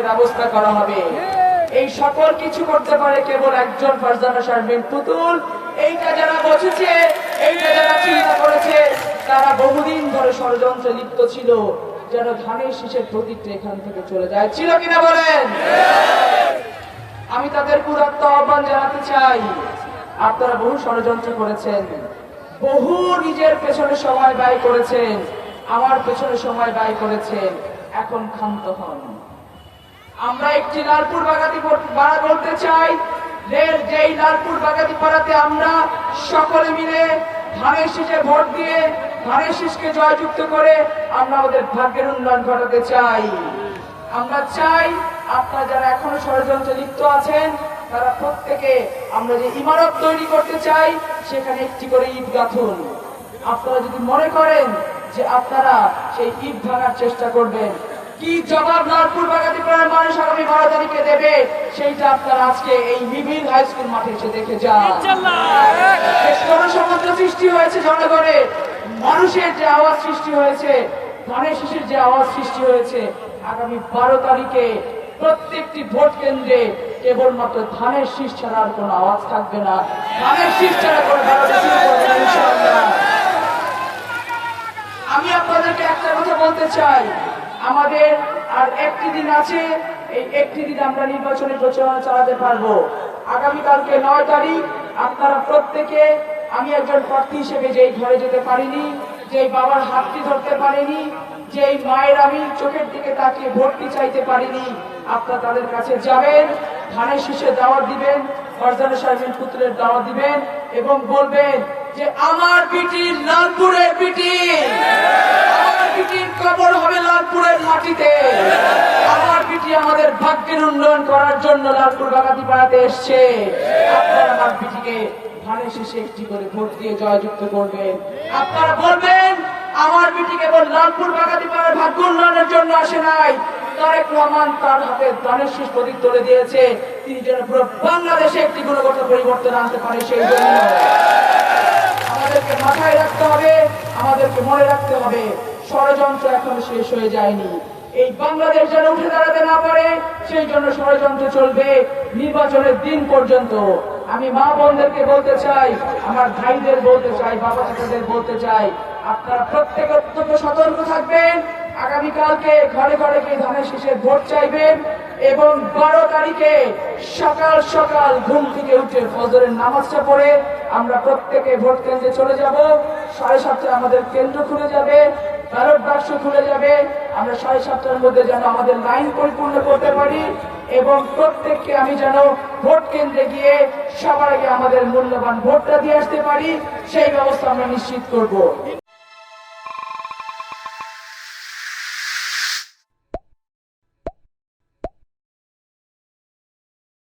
ব্যবস্থা করা হবে। এই সকল কিছু করতে পারে কেবল একজন ফারজানা শারমিন পুতুল। এইটা যারা বসেছে, এইটা যারা চিন্তা করেছে, তারা বহুদিন ধরে ষড়যন্ত্রে লিপ্ত ছিল যেন ধানের শীষের প্রতীকটা এখান থেকে চলে যায়। ছিল কিনা বলেন? আমি তাদের উদাত্ত আহ্বান জানাতে চাই, আপনারা বহু ষড়যন্ত্র করেছেন, বহু নিজের পেছনে সময় ব্যয় করেছেন, আমার পেছনে সময় ব্যয় করেছেন, এখন ক্ষান্ত হন। আমরা একটি লালপুর বাগাতি পাড়া বলতে চাই, যেই লালপুর বাগাতি পাড়াতে আমরা সকলে মিলে ধানের শীষে ভোট দিয়ে ধানের শীষকে জয়যুক্ত করে আমরা আমাদের ভাগ্যের উন্নয়ন ঘটাতে চাই। আমরা চাই আপনারা যারা এখনো ষড়যন্ত্রে লিপ্ত আছেন তারা প্রত্যেকে আমরা যে ইমারত তৈরি করতে চাই সেখানে একটি করে ইট গাঁথুন। আপনারা যদি মনে করেন যে আপনারা সেই ইট ভাঙার চেষ্টা করবেন, কি জবাব লালপুর বাগাতি পাড়ার মানুষ আগামী 12 তারিখে দেবে সেইটা আপনারা আজকে এই মিবিল হাই স্কুল মাঠে এসে দেখে যান। জনসমুদ্র সৃষ্টি হয়েছে, জনগণের মানুষের যে আওয়াজ সৃষ্টি হয়েছে, ধানের শীষের যে আওয়াজ সৃষ্টি হয়েছে, আগামী 12 তারিখে প্রত্যেকটি ভোট কেন্দ্রে কেবলমাত্র ধানের শীষ ছাড়া আর কোনো আওয়াজ থাকবে না। ধানের শীষ ছাড়া কোনো আমি আপনাদেরকে একটা কথা বলতে চাই, আমাদের আর একটি দিন আছে, এই একটি দিন আমরা নির্বাচনী প্রচারণা চালাতে পারবো। আগামীকালকে 9 তারিখ আপনারা প্রত্যেকে, আমি একজন প্রার্থী হিসেবে যেই ঘরে যেতে পারিনি, যেই বাবার হাতটি ধরতে পারিনি, যেই মায়ের আমি চোখের দিকে তাকিয়ে ভোটটি চাইতে পারিনি, আপনারা তাদের কাছে যাবেন, ধানের শীষে দাওয়াত দিবেন, ফারজানা শারমিন পুতুলের দাওয়াত দিবেন এবং বলবেন যে আমার বিটি লালপুরের বিটি, আমার বিটির কবর হবে লালপুরের মাটিতে, আমার বিটি আমাদের ভাগ্যের উন্নয়ন করার জন্য লালপুর বাগাতি পাড়াতে এসছে। আপনারা আমার বিটিকে ধানের শীষে একটি করে ভোট দিয়ে জয়যুক্ত করবেন। আপনারা বলবেন আমার বিটি কেবল লালপুর বাগাতি পাড়ার ভাগ্য উন্নয়নের জন্য আসে নাই, তারেক রহমান তার হাতে ধানের শীষ প্রতীক তুলে দিয়েছে, তিনি যেন পুরো বাংলাদেশে একটি গুণগত পরিবর্তন আনতে পারে। সেই জন্য আমাদেরকে মাথায় রাখতে হবে, আমাদেরকে মনে রাখতে হবে ষড়যন্ত্র এখনো শেষ হয়ে যায়নি। এই বাংলাদেশ যেন উঠে দাঁড়াতে না পারে সেই জন্য ষড়যন্ত্র চলবে নির্বাচনের দিন পর্যন্ত। আমি মা বোনদেরকে বলতে চাই, আমার ভাইদের বলতে চাই, বাবা চাচাদের বলতে চাই, আপনারা প্রত্যেক অত্যন্ত সতর্ক থাকবেন। আগামীকালকে ঘরে ঘরে গিয়ে ধানের শীষের ভোট চাইবেন এবং 12 তারিখে সকাল সকাল ঘুম থেকে উঠে ফজরের নামাজটা পড়ে আমরা প্রত্যেকে ভোট কেন্দ্রে চলে যাব। 7:30 আমাদের কেন্দ্র খুলে যাবে, ব্যালট বাক্স খুলে যাবে। আমরা 7:30টার মধ্যে যেন আমাদের লাইন পরিপূর্ণ করতে পারি এবং প্রত্যেককে আমি যেন ভোট কেন্দ্রে গিয়ে সবার আগে আমাদের মূল্যবান ভোটটা দিয়ে আসতে পারি, সেই ব্যবস্থা আমরা নিশ্চিত করব।